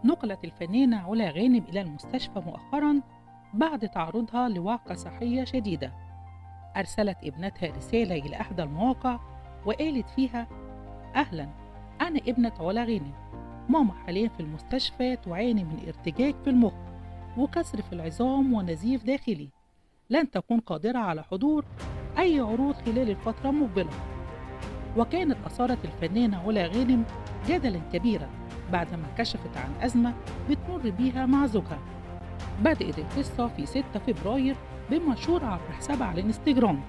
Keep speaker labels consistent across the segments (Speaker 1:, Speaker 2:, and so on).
Speaker 1: نقلت الفنانة علا غانم إلى المستشفى مؤخرا بعد تعرضها لوعكة صحية شديدة. أرسلت ابنتها رسالة إلى إحدى المواقع وقالت فيها: أهلا، أنا ابنة علا غانم. ماما حاليا في المستشفى تعاني من ارتجاج في المخ وكسر في العظام ونزيف داخلي. لن تكون قادرة على حضور أي عروض خلال الفترة المقبلة. وكانت أثارت الفنانة علا غانم جدلا كبيرا بعدما كشفت عن أزمة بتمر بيها مع زوجها. بدأت القصة في 6 فبراير بمنشور عبر حسابها على الانستجرام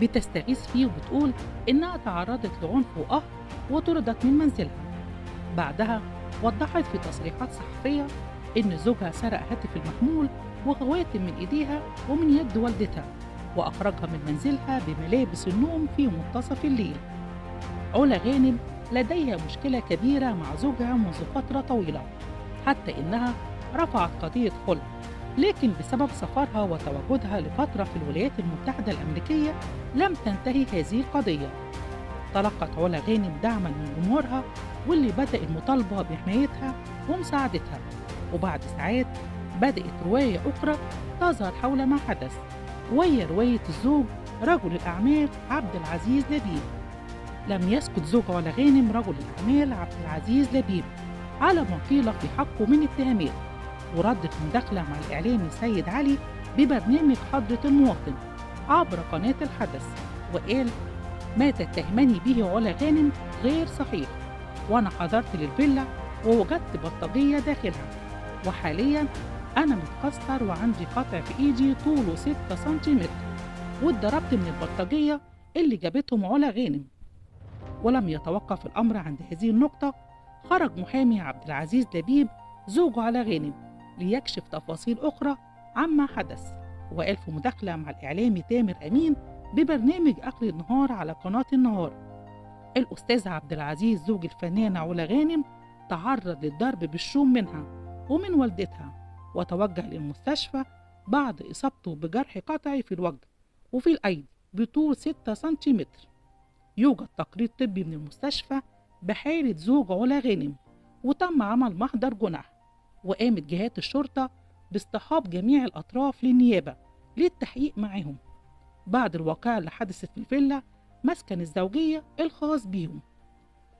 Speaker 1: بتستغيث فيه وبتقول إنها تعرضت لعنف وقهر وطردت من منزلها. بعدها وضحت في تصريحات صحفية إن زوجها سرق هاتف المحمول وخواتم من إيديها ومن يد والدتها وأخرجها من منزلها بملابس النوم في منتصف الليل. علا غانم لديها مشكلة كبيرة مع زوجها منذ فترة طويلة، حتى إنها رفعت قضية خلع، لكن بسبب سفرها وتواجدها لفترة في الولايات المتحدة الأمريكية لم تنتهي هذه القضية. تلقت علا غانم دعما من جمهورها واللي بدأ المطالبة بحمايتها ومساعدتها. وبعد ساعات بدأت رواية أخرى تظهر حول ما حدث، وهي رواية الزوج رجل الأعمال عبد العزيز لبيب. لم يسكت زوج علا غانم رجل الأعمال عبد العزيز لبيب على ما قيل في حقه من اتهامات، وردت مداخلة مع الإعلامي سيد علي ببرنامج حضرة المواطن عبر قناة الحدث، وقال: ما تتهمني به علا غانم غير صحيح، وأنا حضرت للفيلا ووجدت بلطجية داخلها، وحاليا أنا متكسر وعندي قطع في إيدي طوله 6 سنتيمتر، واتضربت من البلطجية اللي جابتهم علا غانم. ولم يتوقف الأمر عند هذه النقطة. خرج محامي عبد العزيز لبيب زوج علا غانم ليكشف تفاصيل أخرى عما حدث، وقال في مداخلة مع الإعلامي تامر أمين ببرنامج آخر النهار على قناة النهار: الأستاذ عبد العزيز زوج الفنانة علا غانم تعرض للضرب بالشوم منها ومن والدتها، وتوجه للمستشفى بعد إصابته بجرح قطعي في الوجه وفي الأيدي بطول 6 سنتيمتر. يوجد تقرير طبي من المستشفى بحالة زوج علا غانم، وتم عمل محضر جنح، وقامت جهات الشرطة باصطحاب جميع الأطراف للنيابة للتحقيق معهم بعد الواقعة اللي حدثت في الفيلا مسكن الزوجية الخاص بيهم.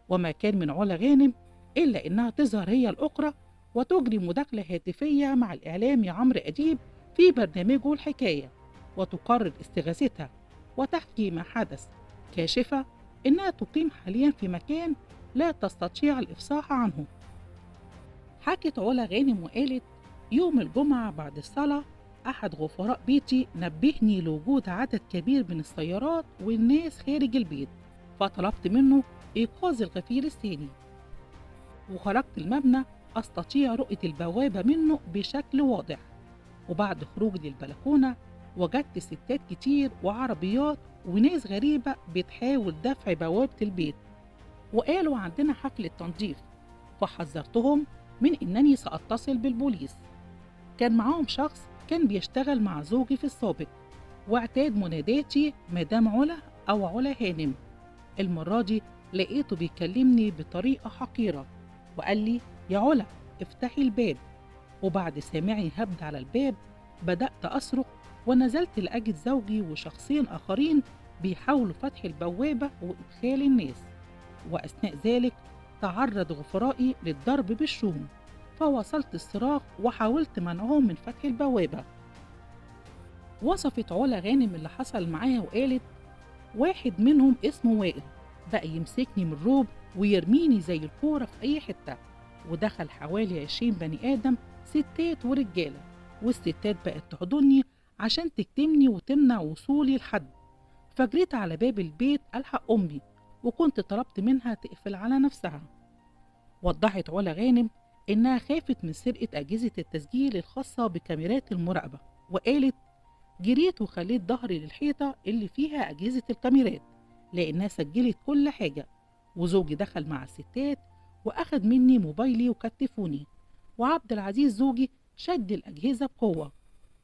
Speaker 1: وما كان من علا غانم إلا إنها تظهر هي الأخرى وتجري مداخلة هاتفية مع الإعلامي عمرو أديب في برنامجه الحكاية، وتقرر استغاثتها وتحكي ما حدث، كاشفة إنها تقيم حاليا في مكان لا تستطيع الإفصاح عنه. حكت علا غانم وقالت: يوم الجمعة بعد الصلاة أحد غفراء بيتي نبهني لوجود عدد كبير من السيارات والناس خارج البيت، فطلبت منه إيقاظ الغفير الثاني، وخرجت المبنى أستطيع رؤية البوابة منه بشكل واضح. وبعد خروجي للبلكونة وجدت ستات كتير وعربيات وناس غريبة بتحاول دفع بوابة البيت، وقالوا عندنا حفلة تنظيف، فحذرتهم من إنني سأتصل بالبوليس. كان معاهم شخص كان بيشتغل مع زوجي في السابق، واعتاد مناداتي مدام علا أو علا هانم. المرة دي لقيته بيكلمني بطريقة حقيرة وقال لي: يا علا افتحي الباب. وبعد سامعي هبد على الباب بدأت أصرخ، ونزلت لأجد زوجي وشخصين آخرين بيحاولوا فتح البوابة وإدخال الناس، وأثناء ذلك تعرض غفرائي للضرب بالشوم، فوصلت الصراخ وحاولت منعهم من فتح البوابة. وصفت علا غانم اللي حصل معاها وقالت: واحد منهم اسمه وائل بقى يمسكني من الروب ويرميني زي الكورة في أي حتة، ودخل حوالي 20 بني آدم ستات ورجالة، والستات بقت تحضني عشان تكتمني وتمنع وصولي لحد، فجريت على باب البيت ألحق أمي وكنت طلبت منها تقفل على نفسها. وضحت علا غانم إنها خافت من سرقة أجهزة التسجيل الخاصة بكاميرات المراقبة، وقالت: جريت وخليت ظهري للحيطة اللي فيها أجهزة الكاميرات لأنها سجلت كل حاجة، وزوجي دخل مع الستات وأخد مني موبايلي وكتفوني، وعبد العزيز زوجي شد الأجهزة بقوة.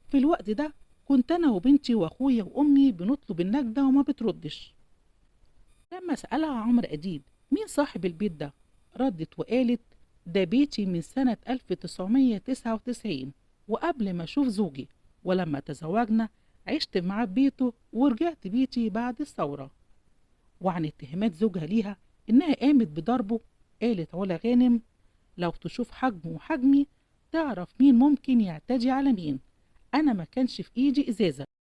Speaker 1: في الوقت ده كنت أنا وبنتي وأخويا وأمي بنطلب النجدة وما بتردش. لما سألها عمرو أديب مين صاحب البيت ده، ردت وقالت: ده بيتي من سنة 1999 وقبل ما أشوف زوجي، ولما تزوجنا عشت معاه ببيته ورجعت بيتي بعد الثورة. وعن اتهامات زوجها ليها إنها قامت بضربه، قالت علا غانم: لو تشوف حجمه وحجمي تعرف مين ممكن يعتدي على مين. أنا ما كانش في إيدي إزازة